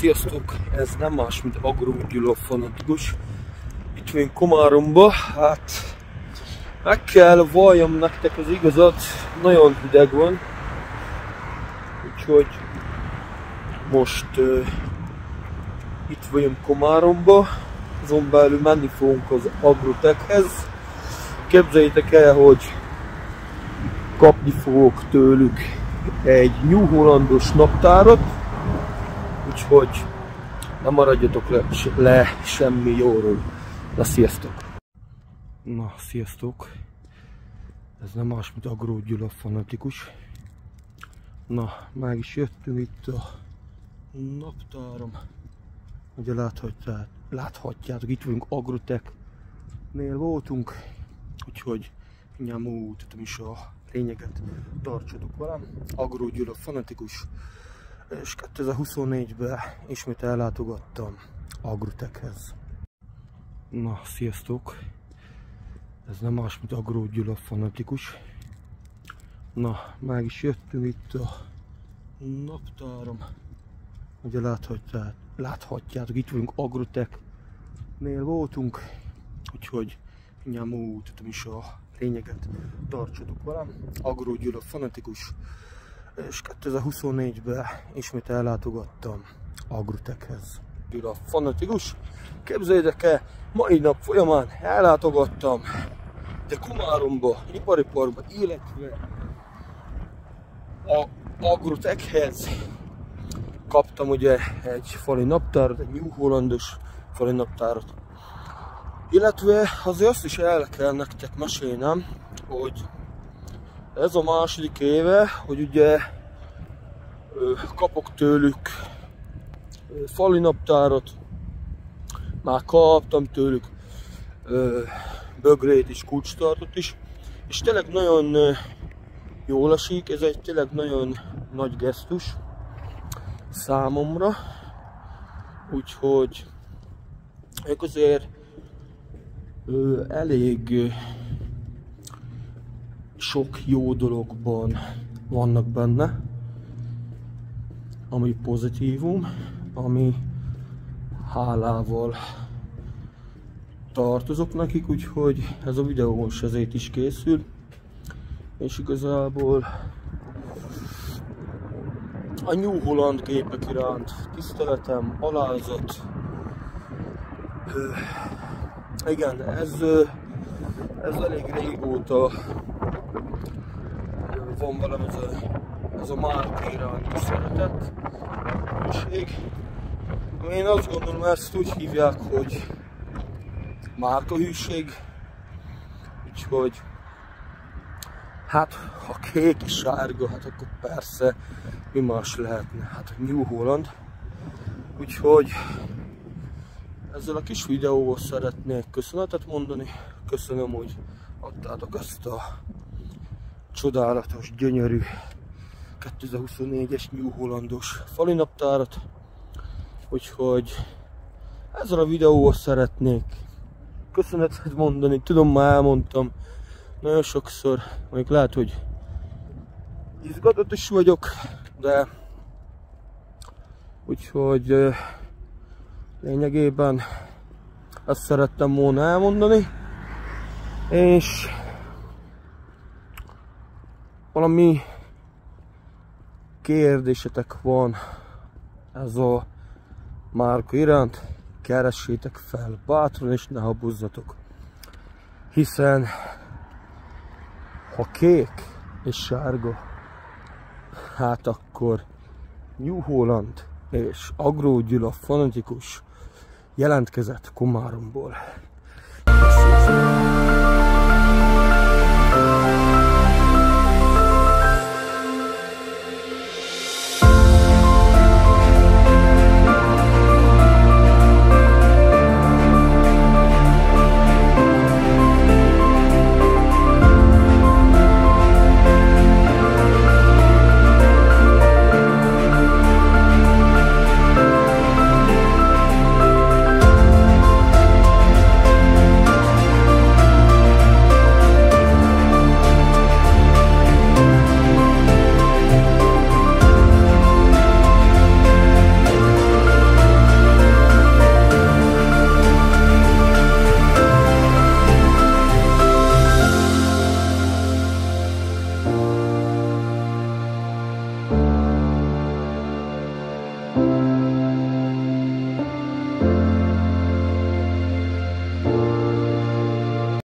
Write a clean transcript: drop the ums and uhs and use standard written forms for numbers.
Sziasztok! Ez nem más, mint Agro Gyula fanatikus. Itt vagyunk Komáromba. Hát meg kell valljam nektek az igazat, nagyon hideg van. Úgyhogy most itt vagyunk Komáromba. Azon belül menni fogunk az Agrotechhez. Képzeljétek el, hogy kapni fogok tőlük egy New Hollandos naptárat. Úgyhogy nem maradjatok le semmi jóról. Na, sziasztok! Na, sziasztok! Ez nem más, mint Agro Gyula fanatikus. Na, meg is jöttünk itt a naptáram. Ugye láthatjátok, itt vagyunk Agrotechnél voltunk. Úgyhogy mindjárt mutatom is a lényeget. Tartsatok velem! Agro Gyula fanatikus. És 2024-ben ismét ellátogattam Agrotechhez. Na, sziasztok! Ez nem más, mint Agro Gyula fanatikus. Na, meg is jöttünk itt a naptáram. Ugye láthatjátok, itt vagyunk Agrotechnél voltunk. Úgyhogy mindjárt mutatom is a lényeget. Tartsatok velem! Agro Gyula fanatikus. És 2024-ben ismét ellátogattam Agrotechhez. Gyula fanatikus. Képzeljétek el, mai nap folyamán ellátogattam de Komáromba, ipari parkba, illetve a Agrotechhez. Kaptam ugye egy fali naptárat, egy New Hollandos fali naptárat. Illetve azért azt is el kell nektek mesélnem, hogy ez a második éve, hogy ugye kapok tőlük fali naptárat, már kaptam tőlük bögrét is, kulcstartot is, és tényleg nagyon jól esik, ez egy tényleg nagyon nagy gesztus számomra, úgyhogy ők azért elég sok jó dologban vannak benne, ami pozitívum, ami hálával tartozok nekik, úgyhogy ez a videó most ezért is készül, és igazából a New Holland gépek iránt tiszteletem, alázat. Igen, ez elég régóta van velem ez a márka iránti szeretet, hűség. Én azt gondolom, ezt úgy hívják, hogy márkahűség. Úgyhogy hát ha kék és sárga, hát akkor persze mi más lehetne, hát a New Holland. Úgyhogy ezzel a kis videóval szeretnék köszönetet mondani. Köszönöm, hogy adtátok ezt a csodálatos, gyönyörű 2024-es New Hollandos fali naptárat. Úgyhogy ezzel a videóval szeretnék köszönetet mondani. Tudom, már elmondtam nagyon sokszor, mondjuk lehet, hogy izgatott is vagyok, de úgyhogy lényegében ezt szerettem volna elmondani, és valami kérdésetek van ez a márka iránt, keressétek fel bátran és ne habozzatok, hiszen ha kék és sárga, hát akkor New Holland és Agro Gyula fanatikus jelentkezett Komáromból. Thank you.